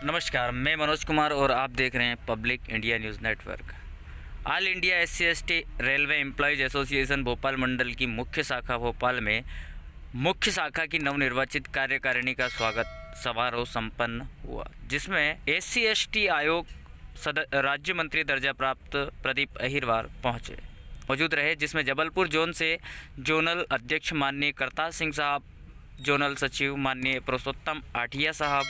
नमस्कार, मैं मनोज कुमार और आप देख रहे हैं public India news network. All India SC/ST railway employees association Bhopal मंडल की मुख्य शाखा भोपाल में मुख्य शाखा की नवनिर्वाचित कार्यकारिणी का स्वागत समारोह संपन्न हुआ, जिसमें SC/ST आयोग राज्य मंत्री दर्जा प्राप्त प्रदीप अहिरवार मौजूद रहे, जिसमें जबलपुर जोन से जोनल अध्यक्ष माननीय करतार सिंह साहब, जोनल सचिव माननीय पुरुषोत्तम आठिया साहब,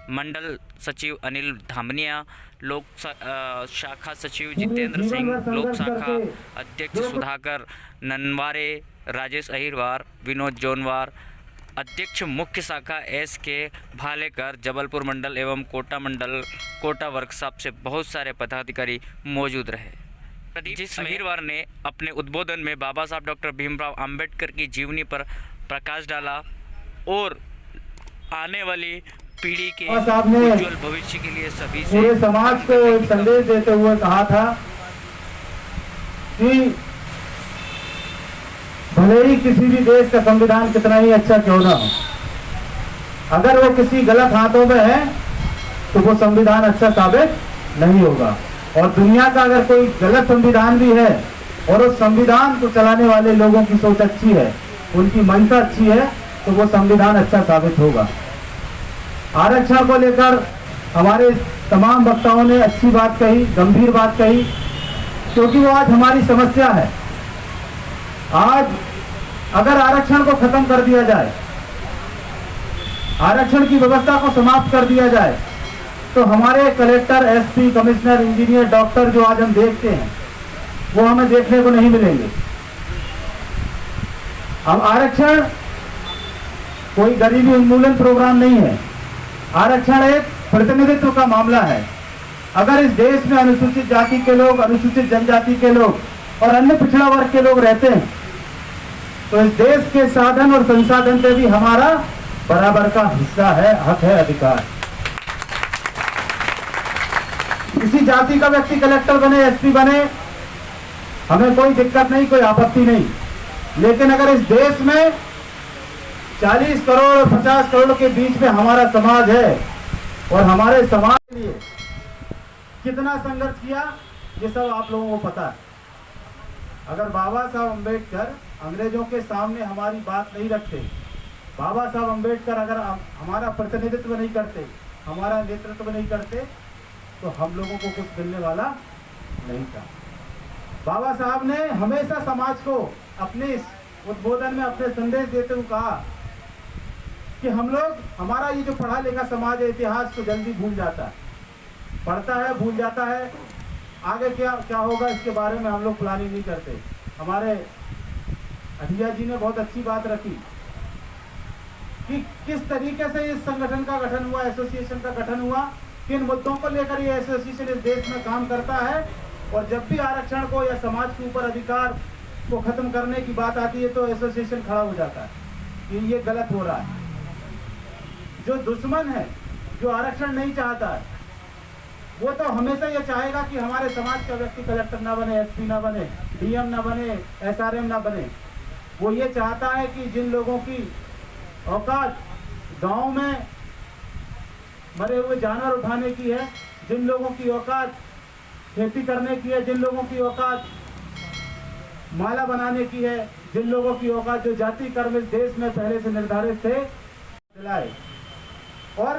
मंडल सचिव अनिल धामनिया, लोक शाखा सचिव जितेंद्र सिंह, लोक शाखा अध्यक्ष सुधाकर ननवारे, राजेश अहिरवार, विनोद जोनवार, अध्यक्ष मुख्य शाखा SK भालेकर, जबलपुर मंडल एवं कोटा मंडल कोटा वर्कशॉप से बहुत सारे पदाधिकारी मौजूद रहे। प्रदीप अहिरवार ने अपने उद्बोधन में बाबा साहब डॉक्टर भीमराव अंबेडकर की जीवनी पर प्रकाश डाला और आने वाली पीढ़ी के उज्जवल भविष्य के लिए सभी से पूरे समाज को एक संदेश देते हुए कहा था कि भले ही किसी भी देश का संविधान कितना ही अच्छा क्यों ना हो, अगर वो किसी गलत हाथों में है तो वो संविधान अच्छा साबित नहीं होगा। और दुनिया का अगर कोई गलत संविधान भी है और उस संविधान को चलाने वाले लोगों की सोच अच्छी है, उनकी मंशा अच्छी है, तो वो संविधान अच्छा साबित होगा। आरक्षण को लेकर हमारे तमाम वक्ताओं ने अच्छी बात कही, गंभीर बात कही, क्योंकि वो आज हमारी समस्या है। आज अगर आरक्षण को खत्म कर दिया जाए, आरक्षण की व्यवस्था को समाप्त कर दिया जाए, तो हमारे collector, SP, commissioner, engineer, doctor जो आज हम देखते हैं वो हमें देखने को नहीं मिलेंगे। अब आरक्षण कोई गरीबी उन्मूलन प्रोग्राम नहीं है, आरक्षण एक प्रतिनिधित्व का मामला है। अगर इस देश में अनुसूचित जाति के लोग, अनुसूचित जनजाति के लोग और अन्य पिछड़ा वर्ग के लोग रहते हैं, तो इस देश के साधन और संसाधन से भी हमारा बराबर का हिस्सा है, हक है, अधिकार। किसी जाति का व्यक्ति कलेक्टर बने, SP बने, हमें कोई दिक्कत नहीं, कोई आपत्ति नहीं। लेकिन अगर इस देश में 40 करोड़ और 50 करोड़ के बीच में हमारा समाज है और हमारे समाज के लिए कितना संघर्ष किया, ये सब आप लोगों को पता है। अगर बाबा साहब अम्बेडकर अंग्रेजों के सामने हमारी बात नहीं रखते, बाबा साहब अम्बेडकर अगर हमारा प्रतिनिधित्व नहीं करते, हमारा नेतृत्व नहीं करते, तो हम लोगों को कुछ मिलने वाला नहीं था। बाबा साहब ने हमेशा समाज को अपने उद्बोधन में, अपने संदेश देते हुए कहा कि हम लोग, हमारा ये जो पढ़ा लिखा समाज है, इतिहास को जल्दी भूल जाता है, पढ़ता है भूल जाता है, आगे क्या क्या होगा इसके बारे में हम लोग प्लानिंग नहीं करते। हमारे अठिया जी ने बहुत अच्छी बात रखी कि किस तरीके से इस संगठन का गठन हुआ, एसोसिएशन का गठन हुआ, किन मुद्दों को लेकर ये एसोसिएशन इस देश में काम करता है। और जब भी आरक्षण को या समाज के ऊपर अधिकार को खत्म करने की बात आती है, तो एसोसिएशन खड़ा हो जाता है कि ये गलत हो रहा है। जो दुश्मन है, जो आरक्षण नहीं चाहता है, वो तो हमेशा ये चाहेगा कि हमारे समाज का व्यक्ति कलेक्टर ना बने, SP ना बने, DM ना बने, SRM ना बने। वो ये चाहता है कि जिन लोगों की औकात गांव में मरे हुए जानवर उठाने की है, जिन लोगों की औकात खेती करने की है, जिन लोगों की औकात माला बनाने की है, जिन लोगों की औकात जो जाति कर्म इस देश में पहले से निर्धारित थे, दिलाए। और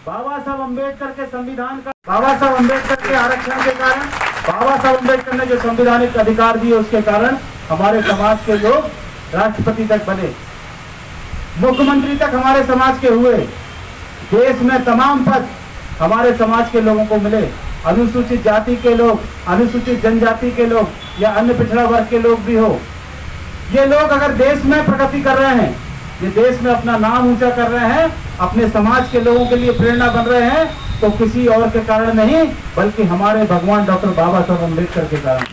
बाबा साहब अम्बेडकर के संविधान का, बाबा साहब अम्बेडकर के आरक्षण के कारण, बाबा साहब अम्बेडकर ने जो संवैधानिक अधिकार दिए, उसके कारण हमारे समाज के लोग राष्ट्रपति तक बने, मुख्यमंत्री तक हमारे समाज के हुए, देश में तमाम पद हमारे समाज के लोगों को मिले। अनुसूचित जाति के लोग, अनुसूचित जनजाति के लोग या अन्य पिछड़ा वर्ग के लोग भी हो, ये लोग अगर देश में प्रगति कर रहे हैं, ये देश में अपना नाम ऊंचा कर रहे हैं, अपने समाज के लोगों के लिए प्रेरणा बन रहे हैं, तो किसी और के कारण नहीं, बल्कि हमारे भगवान डॉक्टर बाबा साहब अम्बेडकर के कारण।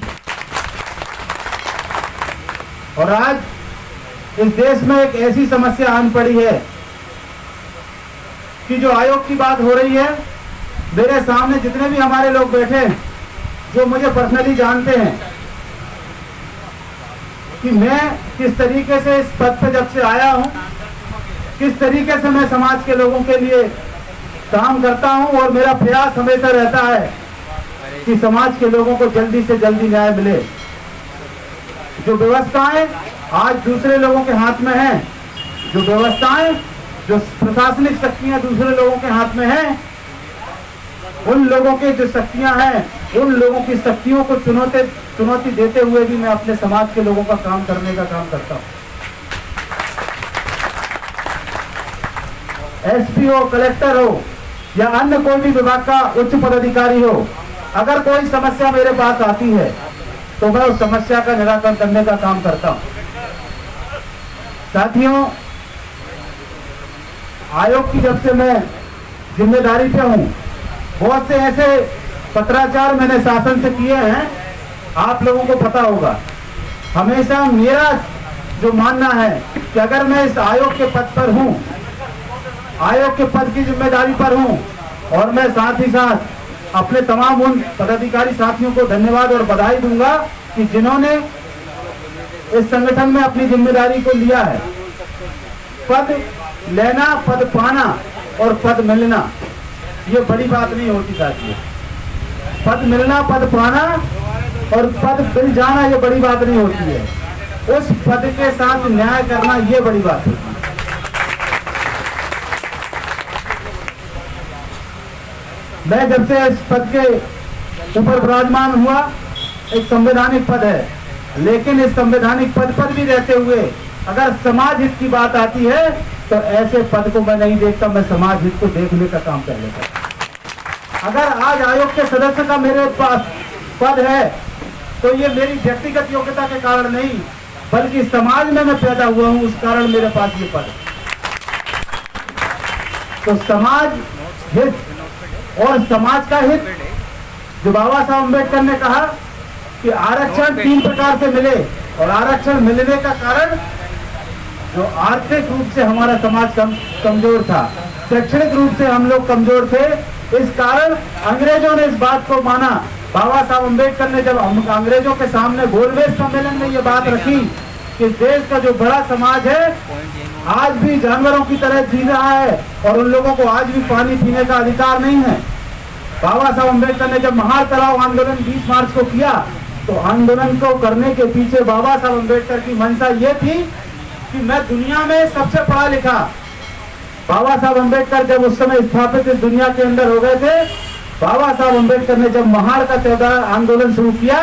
और आज इस देश में एक ऐसी समस्या आन पड़ी है कि जो आयोग की बात हो रही है, मेरे सामने जितने भी हमारे लोग बैठे हैं, जो मुझे पर्सनली जानते हैं कि मैं किस तरीके से इस पद पे जब से आया हूं, किस तरीके से मैं समाज के लोगों के लिए काम करता हूं और मेरा प्रयास हमेशा रहता है कि समाज के लोगों को जल्दी से जल्दी न्याय मिले। जो व्यवस्थाएं आज दूसरे लोगों के हाथ में हैं, जो व्यवस्थाएं, जो प्रशासनिक शक्तियां दूसरे लोगों के हाथ में हैं, उन लोगों के जो शक्तियां हैं, उन लोगों की शक्तियों को चुनौती देते हुए भी मैं अपने समाज के लोगों का काम करने का काम करता हूं। एसपी हो, कलेक्टर हो या अन्य कोई भी विभाग का उच्च पदाधिकारी हो, अगर कोई समस्या मेरे पास आती है तो मैं उस समस्या का निराकरण करने का काम करता हूं। साथियों, आयोग की जब से मैं जिम्मेदारी पे हूं, बहुत से ऐसे पत्राचार मैंने शासन से किए हैं, आप लोगों को पता होगा। हमेशा मेरा जो मानना है कि अगर मैं इस आयोग के पद पर हूं, आयोग के पद की जिम्मेदारी पर हूं, और मैं साथ ही साथ अपने तमाम उन पदाधिकारी साथियों को धन्यवाद और बधाई दूंगा कि जिन्होंने इस संगठन में अपनी जिम्मेदारी को लिया है। पद लेना, पद पाना और पद मिलना ये बड़ी बात नहीं होती साथियों। पद मिलना, पद पाना और पद मिल जाना ये बड़ी बात नहीं होती है। उस पद के साथ न्याय करना ये बड़ी बात होती है। मैं जब से इस पद के ऊपर विराजमान हुआ, एक संवैधानिक पद है, लेकिन इस संवैधानिक पद पर भी रहते हुए अगर समाज हित की बात आती है तो ऐसे पद को मैं नहीं देखता, मैं समाज हित को देखने का काम कर लेता। अगर आज आयोग के सदस्य का मेरे पास पद है तो ये मेरी व्यक्तिगत योग्यता के कारण नहीं, बल्कि समाज में मैं पैदा हुआ हूं, उस कारण मेरे पास ये पद है। तो समाज हित और समाज का हित, जो बाबा साहब अम्बेडकर ने कहा कि आरक्षण 3 प्रकार से मिले, और आरक्षण मिलने का कारण जो आर्थिक रूप से हमारा समाज कमजोर था, शैक्षणिक रूप से हम लोग कमजोर थे, इस कारण अंग्रेजों ने इस बात को माना। बाबा साहब अम्बेडकर ने जब अंग्रेजों के सामने गोलमेज सम्मेलन में ये बात रखी कि देश का जो बड़ा समाज है आज भी जानवरों की तरह जी रहा है और उन लोगों को आज भी पानी पीने का अधिकार नहीं है। बाबा साहब अम्बेडकर ने जब महार तलाव आंदोलन 20 मार्च को किया तो आंदोलन को करने के पीछे बाबा साहब अम्बेडकर की मंशा ये थी कि मैं दुनिया में सबसे पढ़ा लिखा। बाबा साहब अम्बेडकर जब उस समय स्थापित इस दुनिया के अंदर हो गए थे, बाबा साहब अम्बेडकर ने जब महार का 14 आंदोलन शुरू किया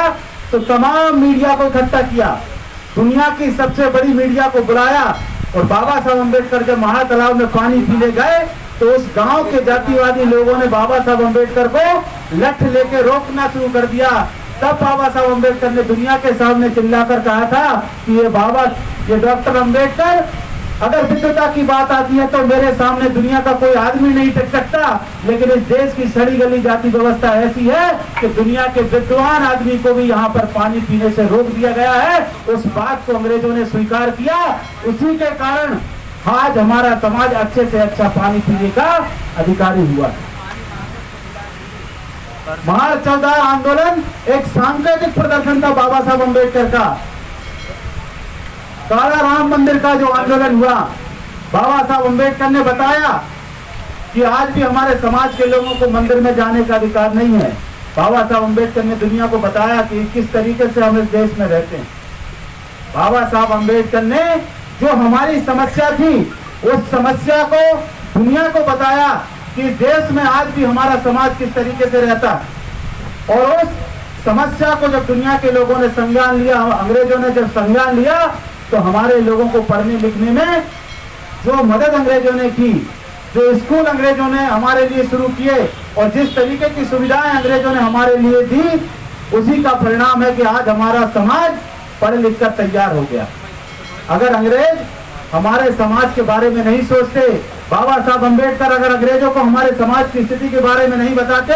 तो तमाम मीडिया को इकट्ठा किया, दुनिया की सबसे बड़ी मीडिया को बुलाया, और बाबा साहब अम्बेडकर जब महार तालाब में पानी पीने गए तो उस गांव के जातिवादी लोगों ने बाबा साहब अम्बेडकर को लठ लेके रोकना शुरू कर दिया। तब बाबा साहब अम्बेडकर ने दुनिया के सामने चिल्लाकर कहा था कि ये डॉक्टर अम्बेडकर, अगर विद्वता की बात आती है तो मेरे सामने दुनिया का कोई आदमी नहीं टिक सकता, लेकिन इस देश की सड़ी गली जाति व्यवस्था ऐसी है कि दुनिया के विद्वान आदमी को भी यहाँ पर पानी पीने से रोक दिया गया है। उस बात को अंग्रेजों ने स्वीकार किया, उसी के कारण आज हमारा समाज अच्छे से अच्छा पानी पीने का अधिकारी हुआ है। महार 14 आंदोलन एक सांकेतिक प्रदर्शन था बाबा साहब अम्बेडकर का। काला राम मंदिर का जो आंदोलन हुआ, बाबा साहब अम्बेडकर ने बताया कि आज भी हमारे समाज के लोगों को मंदिर में जाने का अधिकार नहीं है। बाबा साहब अम्बेडकर ने दुनिया को बताया कि किस तरीके से हम इस देश में रहते हैं। बाबा साहब अम्बेडकर ने जो हमारी समस्या थी उस समस्या को दुनिया को बताया कि देश में आज भी हमारा समाज किस तरीके से रहता है। और उस समस्या को जब दुनिया के लोगों ने संज्ञान लिया, अंग्रेजों ने जब संज्ञान लिया, तो हमारे लोगों को पढ़ने लिखने में जो मदद अंग्रेजों ने की, जो स्कूल अंग्रेजों ने हमारे लिए शुरू किए और जिस तरीके की सुविधाएं अंग्रेजों ने हमारे लिए दी, उसी का परिणाम है कि आज हमारा समाज पढ़ लिख कर तैयार हो गया। अगर अंग्रेज हमारे समाज के बारे में नहीं सोचते, बाबा साहब अम्बेडकर अगर अंग्रेजों को हमारे समाज की स्थिति के बारे में नहीं बताते,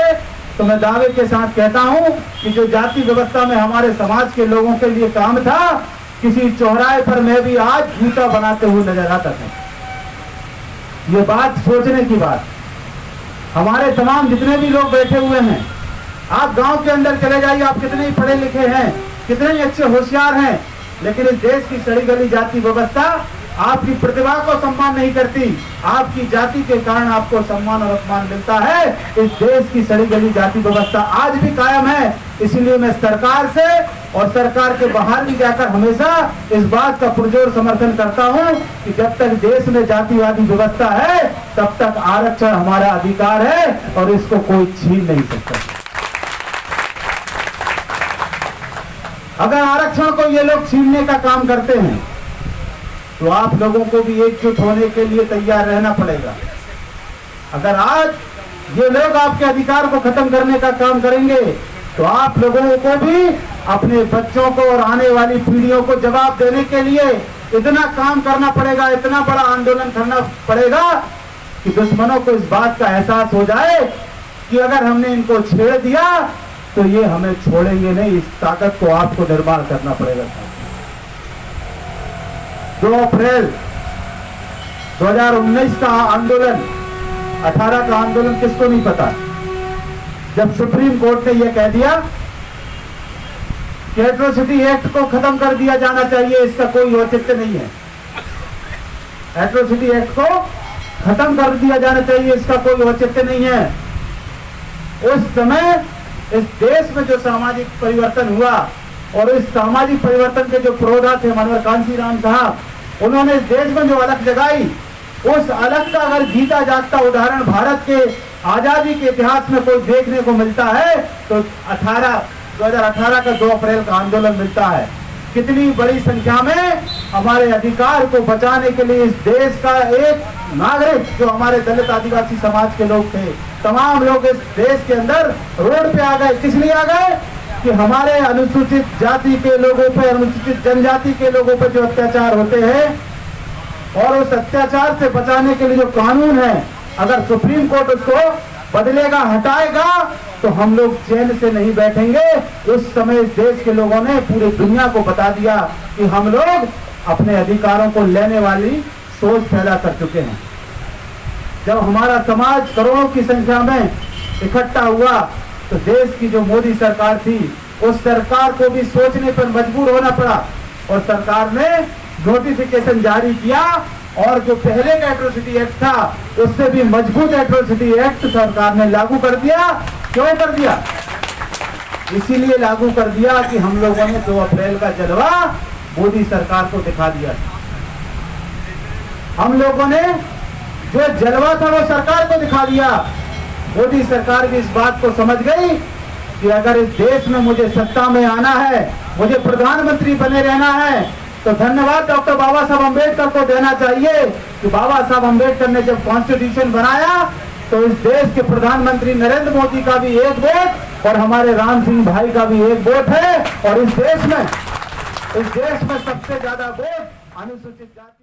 तो मैं दावे के साथ कहता हूं कि जो जाति व्यवस्था में हमारे समाज के लोगों के लिए काम था, किसी चौराहे पर मैं भी आज जूता बनाते हुए नजर आता था। ये बात सोचने की बात। हमारे तमाम जितने भी लोग बैठे हुए हैं, आप गांव के अंदर चले जाइए, आप कितने ही पढ़े लिखे हैं, कितने ही अच्छे होशियार हैं, लेकिन इस देश की सड़ी गली जाति व्यवस्था आपकी प्रतिभा को सम्मान नहीं करती, आपकी जाति के कारण आपको सम्मान और अपमान मिलता है। इस देश की सड़ी गली जाति व्यवस्था आज भी कायम है। इसीलिए मैं सरकार से और सरकार के बाहर भी जाकर हमेशा इस बात का पुरजोर समर्थन करता हूं कि जब तक देश में जातिवादी व्यवस्था है तब तक आरक्षण हमारा अधिकार है और इसको कोई छीन नहीं सकता। अगर आरक्षण को ये लोग छीनने का काम करते हैं तो आप लोगों को भी एकजुट होने के लिए तैयार रहना पड़ेगा। अगर आज ये लोग आपके अधिकार को खत्म करने का काम करेंगे तो आप लोगों को भी अपने बच्चों को और आने वाली पीढ़ियों को जवाब देने के लिए इतना काम करना पड़ेगा, इतना बड़ा आंदोलन करना पड़ेगा कि दुश्मनों को इस बात का एहसास हो जाए कि अगर हमने इनको छेड़ दिया तो ये हमें छोड़ेंगे नहीं। इस ताकत को आपको निर्माण करना पड़ेगा। 2 अप्रैल 2019 का आंदोलन, 18 का आंदोलन किसको नहीं पता, जब सुप्रीम कोर्ट ने यह कह दिया कि एट्रोसिटी एक्ट को खत्म कर दिया जाना चाहिए, इसका कोई औचित्य नहीं है। एट्रोसिटी एक्ट को खत्म कर दिया जाना चाहिए, इसका कोई औचित्य नहीं है। उस समय इस देश में जो सामाजिक परिवर्तन हुआ और इस सामाजिक परिवर्तन के जो पुरोधा थे मनोहर कांशीराम साहब, उन्होंने इस देश में जो अलख जगाई, उस अलख का अगर जीता जागता उदाहरण भारत के आजादी के इतिहास में कोई देखने को मिलता है तो 2018 का 2 अप्रैल का आंदोलन मिलता है। कितनी बड़ी संख्या में हमारे अधिकार को बचाने के लिए इस देश का एक नागरिक, जो हमारे दलित आदिवासी समाज के लोग थे, तमाम लोग इस देश के अंदर रोड पे आ गए। किस लिए आ गए कि हमारे अनुसूचित जाति के लोगों पे, अनुसूचित जनजाति के लोगों पे जो अत्याचार होते हैं और उस अत्याचार से बचाने के लिए जो कानून है, अगर सुप्रीम कोर्ट उसको बदलेगा, हटाएगा तो हम लोग चैन से नहीं बैठेंगे। उस समय इस देश के लोगों ने पूरी दुनिया को बता दिया कि हम लोग अपने अधिकारों को लेने वाली सोच पैदा कर चुके हैं। जब हमारा समाज करोड़ों की संख्या में इकट्ठा हुआ तो देश की जो मोदी सरकार थी, उस सरकार को भी सोचने पर मजबूर होना पड़ा और सरकार ने नोटिफिकेशन जारी किया और जो पहले का एट्रोसिटी एक्ट था उससे भी मजबूत एट्रोसिटी एक्ट सरकार ने लागू कर दिया। क्यों कर दिया? इसीलिए लागू कर दिया कि हम लोगों ने 2 अप्रैल का जलवा मोदी सरकार को दिखा दिया। हम लोगों ने जो जलवा था वो सरकार को दिखा दिया। मोदी सरकार भी इस बात को समझ गई कि अगर इस देश में मुझे सत्ता में आना है, मुझे प्रधानमंत्री बने रहना है, तो धन्यवाद डॉक्टर बाबा साहब अम्बेडकर को देना चाहिए कि बाबा साहब अम्बेडकर ने जब कॉन्स्टिट्यूशन बनाया तो इस देश के प्रधानमंत्री नरेंद्र मोदी का भी एक वोट और हमारे राम सिंह भाई का भी एक वोट है और इस देश में सबसे ज्यादा वोट अनुसूचित जाति